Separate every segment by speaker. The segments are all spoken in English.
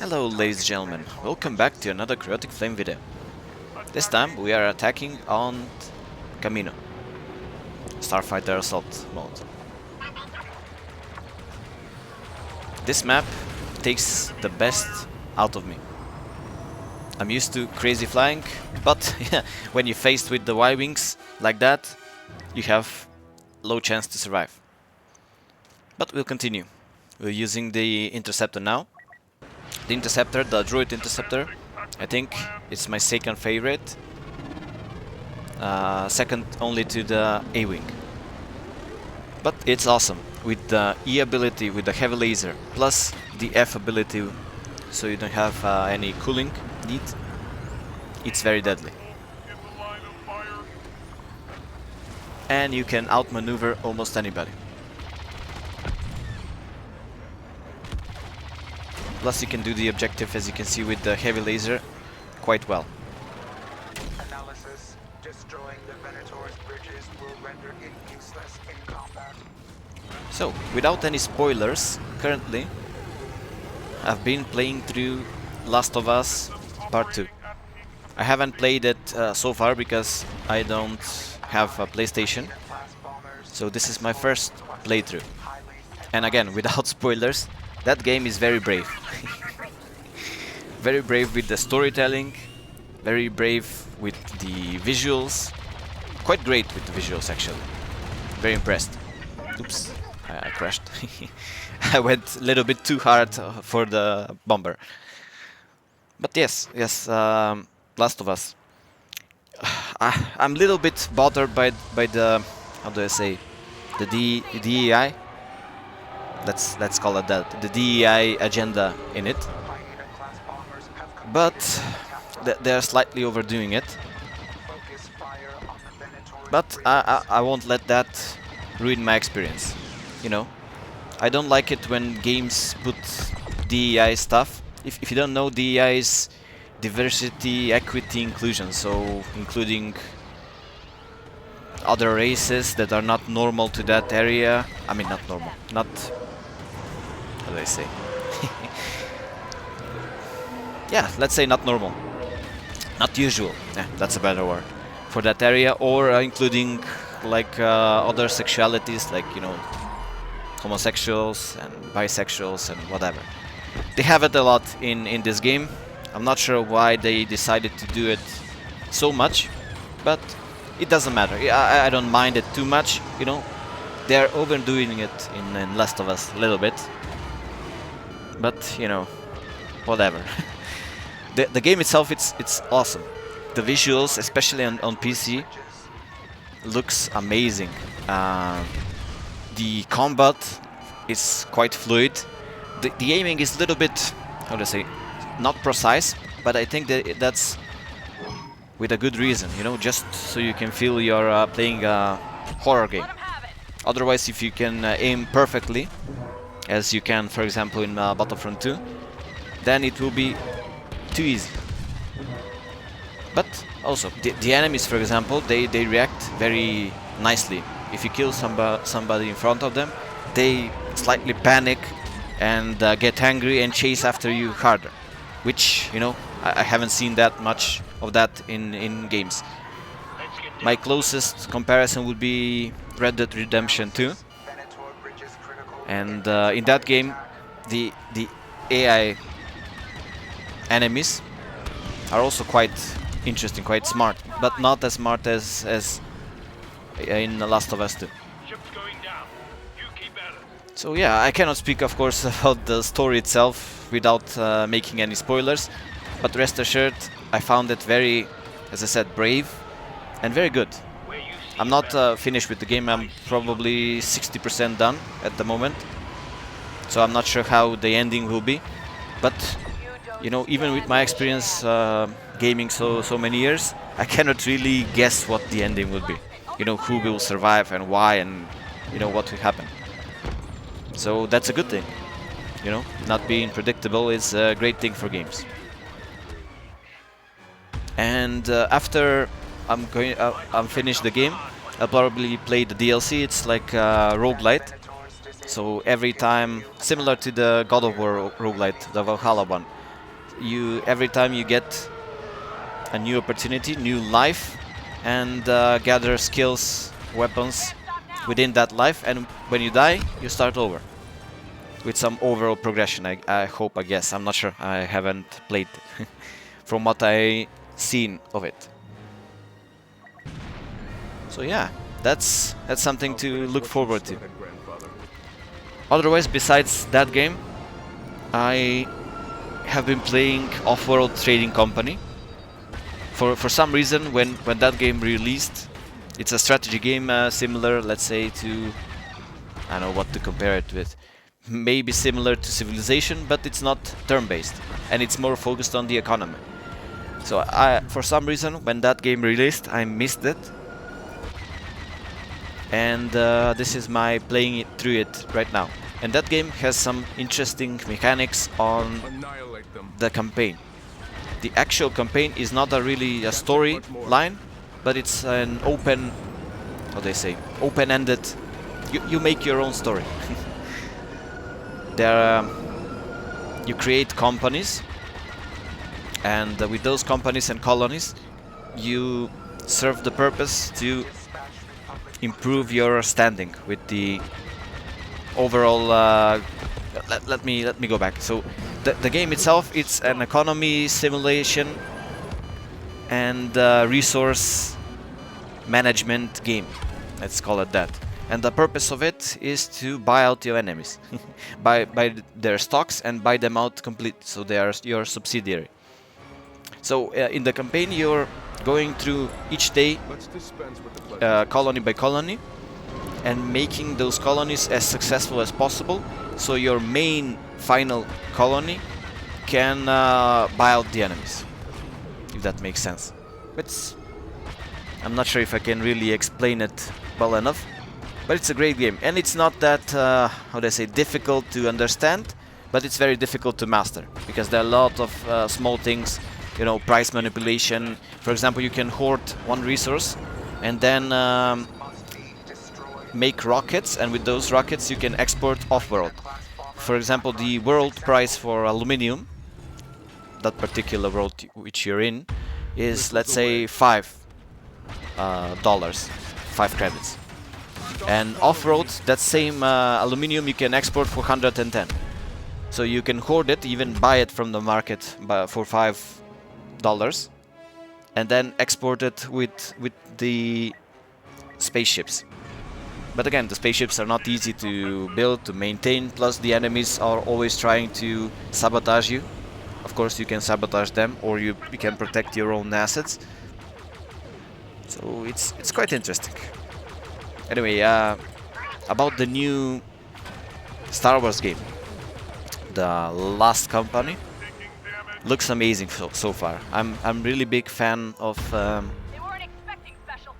Speaker 1: Hello ladies and gentlemen, welcome back to another Cryotic Flame video. This time we are attacking on Kamino, Starfighter assault mode. This map takes the best out of me. I'm used to crazy flying, but when you're faced with the Y-wings like that, you have low chance to survive. But we'll continue. We're using the interceptor now. The interceptor, the droid interceptor, I think it's my second favorite. Second only to the A-wing. But it's awesome with the E ability, with the heavy laser, plus the F ability, so you don't have any cooling need. It's very deadly. And you can outmaneuver almost anybody. Plus you can do the objective, as you can see with the heavy laser, quite well.
Speaker 2: Analysis. Destroying the Venator's bridges will render it useless in combat.
Speaker 1: So, without any spoilers, currently I've been playing through Last of Us Part 2. I haven't played it so far because I don't have a PlayStation, so this is my first playthrough. And again, without spoilers, that game is very brave. Very brave with the storytelling, very brave with the visuals. Quite great with the visuals actually. Very impressed. Oops, I crashed. I went a little bit too hard for the bomber. But yes, Last of Us. I'm a little bit bothered by the, how do I say, the DEI. Let's call it that, the DEI agenda in it. But they're slightly overdoing it. But I won't let that ruin my experience. You know, I don't like it when games put DEI stuff. If you don't know, DEI is diversity, equity, inclusion. So including other races that are not normal to that area. I mean, not normal, not, how do I say? Yeah, let's say not normal, not usual. Yeah, that's a better word for that area, or including like other sexualities, like, you know, homosexuals and bisexuals and whatever. They have it a lot in this game. I'm not sure why they decided to do it so much, but it doesn't matter. I don't mind it too much, you know. They're overdoing it in Last of Us a little bit, but you know, whatever. The game itself, it's awesome. The visuals, especially on PC, looks amazing. The combat is quite fluid. The aiming is a little bit, how to say, not precise, but I think that that's with a good reason, you know, just so you can feel you're playing a horror game. Otherwise, if you can aim perfectly, as you can, for example, in Battlefront 2, then it will be too easy. But also, the enemies, for example, they react very nicely. If you kill somebody in front of them, they slightly panic and get angry and chase after you harder. Which, you know, I haven't seen that much of that in games. My closest comparison would be Red Dead Redemption 2. And in that game, the AI enemies are also quite interesting, quite smart, but not as smart as in The Last of Us 2. So yeah, I cannot speak, of course, about the story itself without making any spoilers, but rest assured, I found it very, as I said, brave and very good. I'm not finished with the game. I'm probably 60% done at the moment, so I'm not sure how the ending will be, but you know, even with my experience gaming so many years, I cannot really guess what the ending will be. You know, who will survive and why, and you know, what will happen. So that's a good thing. You know, not being predictable is a great thing for games. And after I'm finished the game, I'll probably play the DLC. It's like roguelite. So every time, similar to the God of War roguelite, the Valhalla one, you every time you get a new opportunity, new life, and gather skills, weapons within that life, and when you die, you start over with some overall progression. I hope, I guess. I'm not sure. I haven't played from what I seen of it. So yeah, that's something to look forward to. Otherwise, besides that game, I have been playing Off-World Trading Company. For some reason, when that game released, it's a strategy game similar, let's say, to, I don't know what to compare it with, maybe similar to Civilization, but it's not turn-based, and it's more focused on the economy. So for some reason, when that game released, I missed it, and this is my playing it through it right now. And that game has some interesting mechanics on the campaign. The actual campaign is not really a storyline, but it's an open, how they say, open-ended. You make your own story. You create companies, and with those companies and colonies, you serve the purpose to improve your standing with the overall. Let me go back. So the game itself, it's an economy simulation and resource management game. Let's call it that. And the purpose of it is to buy out your enemies, buy their stocks and buy them out complete. So they are your subsidiary. So in the campaign, you're going through each day, colony by colony, and making those colonies as successful as possible, so your main final colony can buy out the enemies, if that makes sense. But I'm not sure if I can really explain it well enough, but it's a great game, and it's not that, how do I say, difficult to understand, but it's very difficult to master, because there are a lot of small things, you know, price manipulation. For example, you can hoard one resource and then make rockets, and with those rockets you can export off-world. For example, the world price for aluminium, that particular world which you're in, is, let's say, $5, 5 credits. And off-road, that same aluminium you can export for 110. So you can hoard it, even buy it from the market for $5, and then export it with the spaceships. But again, the spaceships are not easy to build, to maintain, plus the enemies are always trying to sabotage you. Of course, you can sabotage them, or you can protect your own assets. So it's quite interesting. Anyway, about the new Star Wars game, The Last Company, looks amazing so far. I'm really big fan of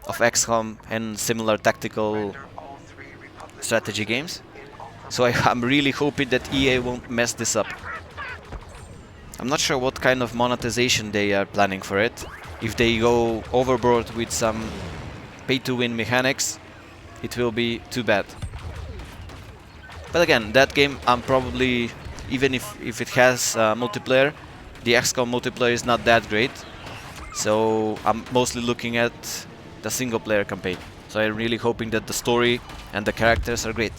Speaker 1: XCOM and similar tactical strategy games. So I'm really hoping that EA won't mess this up. I'm not sure what kind of monetization they are planning for it. If they go overboard with some pay-to-win mechanics, it will be too bad. But again, that game, I'm probably, even if it has multiplayer, the XCOM multiplayer is not that great. So I'm mostly looking at the single-player campaign. So I'm really hoping that the story and the characters are great.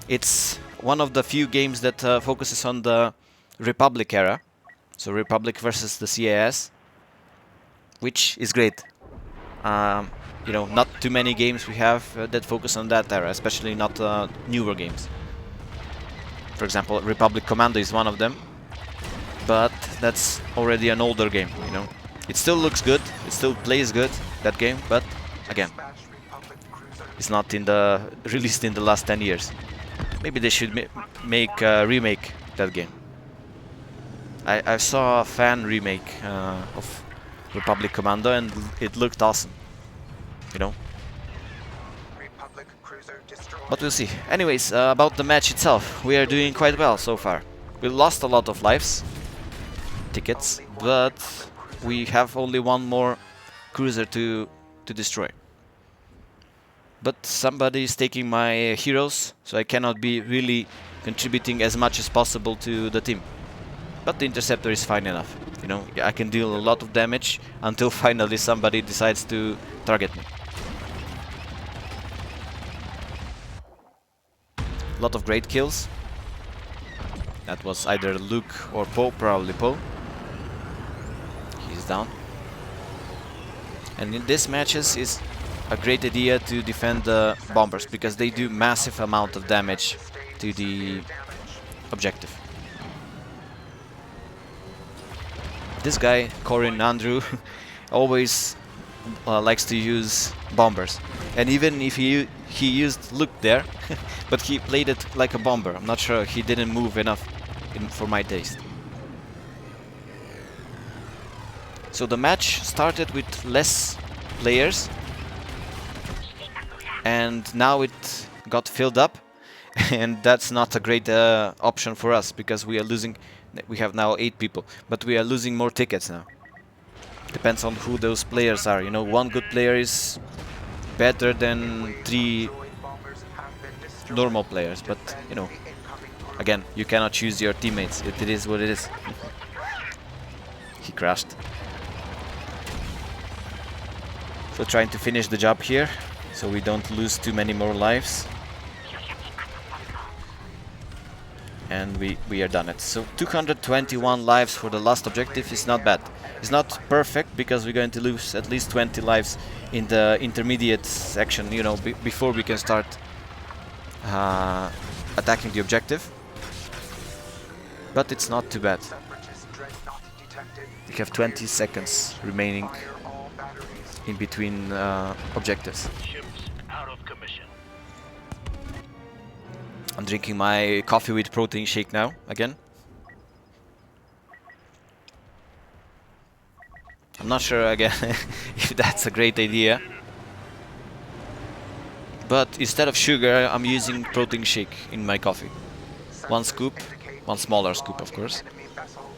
Speaker 1: It's one of the few games that focuses on the Republic era. So Republic versus the CIS, which is great. You know, not too many games we have that focus on that era, especially not newer games. For example, Republic Commando is one of them, but that's already an older game, you know. It still looks good, it still plays good, that game, but again, it's not released in the last 10 years. Maybe they should remake that game. I saw a fan remake of Republic Commando, and it looked awesome, you know. But we'll see. Anyways, about the match itself, we are doing quite well so far. We lost a lot of lives, tickets, but we have only one more cruiser to destroy. But somebody is taking my heroes, so I cannot be really contributing as much as possible to the team. But the interceptor is fine enough. You know, I can deal a lot of damage until finally somebody decides to target me. A lot of great kills. That was either Luke or Poe, probably Poe. He's down. And in these matches is a great idea to defend the bombers, because they do massive amount of damage to the objective. This guy, Corin Andrew, always likes to use bombers. And even if he used Luke there, but he played it like a bomber. I'm not sure, he didn't move enough for my taste. So the match started with less players, and now it got filled up, and that's not a great option for us, because we are losing. We have now 8 people, but we are losing more tickets now. Depends on who those players are. You know, one good player is better than 3 normal players, but you know, again, you cannot choose your teammates. It is what it is. He crashed. So trying to finish the job here, so we don't lose too many more lives. And we are done it. So 221 lives for the last objective is not bad. It's not perfect, because we're going to lose at least 20 lives in the intermediate section, you know, before we can start attacking the objective. But it's not too bad. We have 20 seconds remaining in between objectives. I'm drinking my coffee with protein shake now, again. I'm not sure, again, if that's a great idea. But instead of sugar, I'm using protein shake in my coffee. 1 scoop, 1 smaller scoop, of course,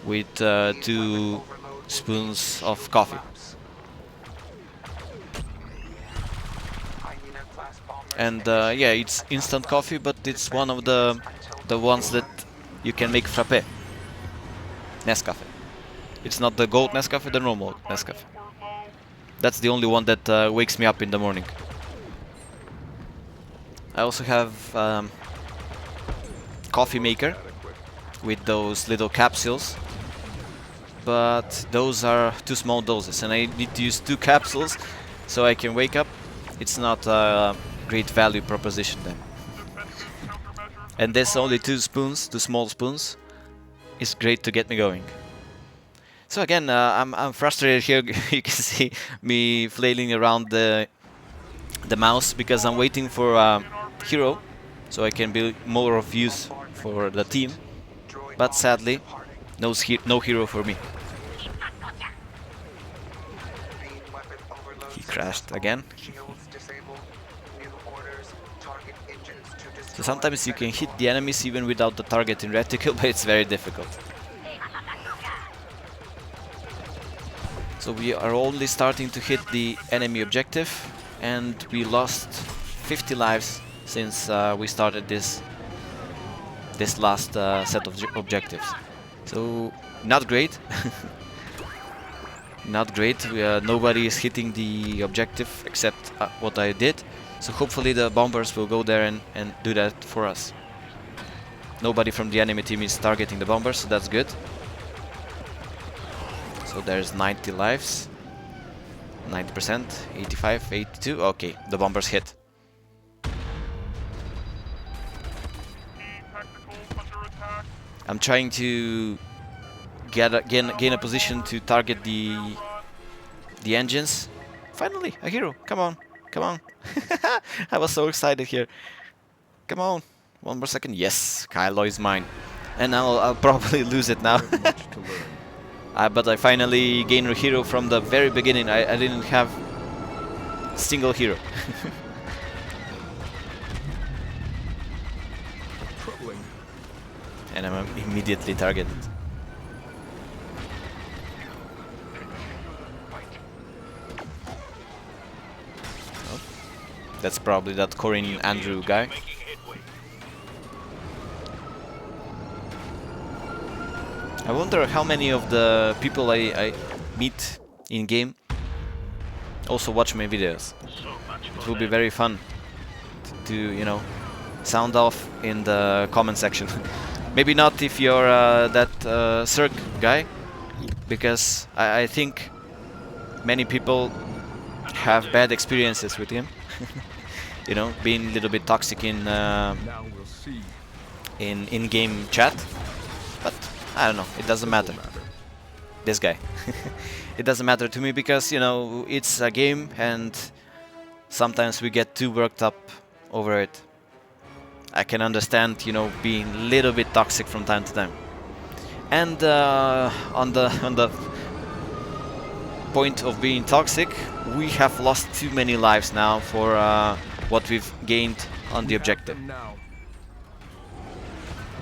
Speaker 1: with 2 spoons of coffee. And yeah, it's instant coffee, but it's one of the ones that you can make frappe. Nescafe. It's not the gold Nescafe, the normal Nescafe. That's the only one that wakes me up in the morning. I also have coffee maker with those little capsules, but those are too small doses, and I need to use 2 capsules so I can wake up. It's not great value proposition then. And there's only 2 spoons, 2 small spoons. It's great to get me going. So again, I'm frustrated here. You can see me flailing around the mouse, because I'm waiting for a hero, so I can be more of use for the team. But sadly, no hero for me. He crashed again. So sometimes you can hit the enemies even without the targeting reticle, but it's very difficult. So we are only starting to hit the enemy objective, and we lost 50 lives since we started this last set of objectives. So not great. Not great. Nobody is hitting the objective except what I did. So hopefully the bombers will go there and do that for us. Nobody from the enemy team is targeting the bombers, so that's good. So there's 90 lives. 90%, 85, 82. Okay, the bombers hit. I'm trying to gain a position to target the engines. Finally, a hero. Come on. Come on. I was so excited here. Come on. 1 more second. Yes, Kylo is mine. And I'll probably lose it now. But I finally gained a hero from the very beginning. I didn't have a single hero. And I'm immediately targeted. Oh. That's probably that Corin Andrew guy. I wonder how many of the people I meet in game also watch my videos. It will be very fun to, you know, sound off in the comment section. Maybe not if you're that Cirque guy, because I think many people have bad experiences with him. You know, being a little bit toxic in in-game chat. But I don't know, it doesn't matter. This guy. It doesn't matter to me because, you know, it's a game and sometimes we get too worked up over it. I can understand, you know, being a little bit toxic from time to time. And on the point of being toxic, we have lost too many lives now for what we've gained on the objective.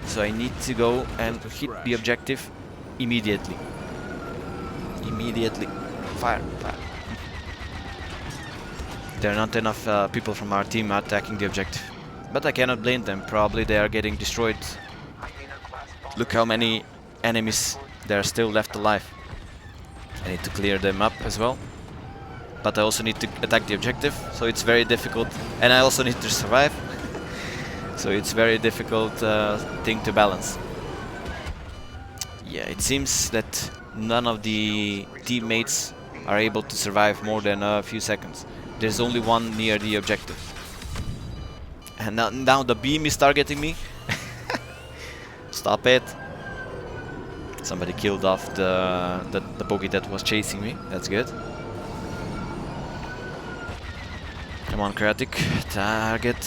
Speaker 1: So I need to go and hit the objective immediately. Immediately. Fire, fire. There are not enough people from our team attacking the objective. But I cannot blame them, probably they are getting destroyed. Look how many enemies there are still left alive. I need to clear them up as well. But I also need to attack the objective, so it's very difficult. And I also need to survive. So it's very difficult thing to balance. Yeah, it seems that none of the teammates are able to survive more than a few seconds. There's only one near the objective. And now the beam is targeting me. Stop it. Somebody killed off the bogey that was chasing me. That's good. Come on, Cryotic. Target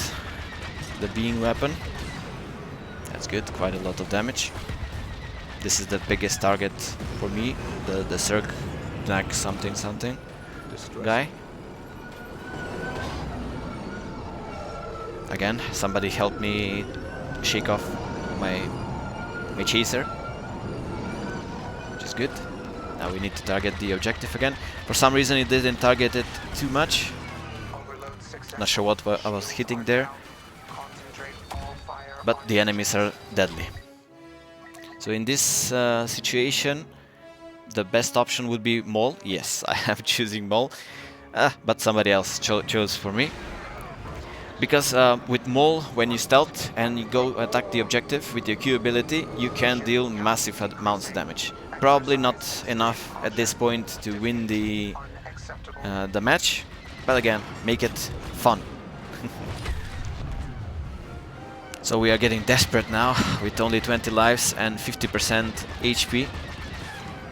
Speaker 1: the beam weapon. That's good. Quite a lot of damage. This is the biggest target for me. The Cirque Black something something guy. Again, somebody help me shake off my chaser, which is good. Now we need to target the objective again. For some reason it didn't target it too much. Not sure what I was hitting there, but the enemies are deadly. So in this situation, the best option would be Mole. Yes, I am choosing Mole, but somebody else chose for me. Because with Mole, when you stealth and you go attack the objective with your Q ability, you can deal massive amounts of damage. Probably not enough at this point to win the match, but again, make it fun. So we are getting desperate now, with only 20 lives and 50% HP.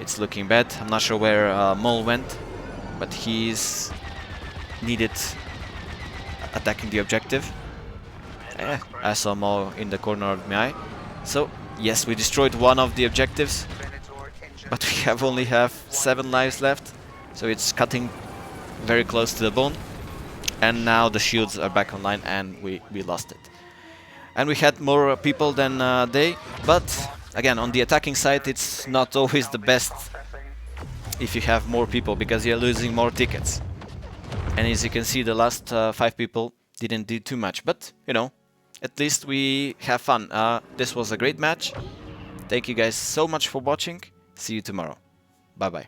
Speaker 1: It's looking bad. I'm not sure where Mole went, but he's needed attacking the objective. I saw Mole in the corner of my eye. So yes, we destroyed one of the objectives, but we only have 7 lives left, so it's cutting very close to the bone. And now the shields are back online and we lost it. And we had more people than they, but again, on the attacking side it's not always the best if you have more people, because you're losing more tickets. And as you can see, the last 5 people didn't do too much, but you know, at least we have fun. This was a great match. Thank you guys so much for watching. See you tomorrow. Bye bye.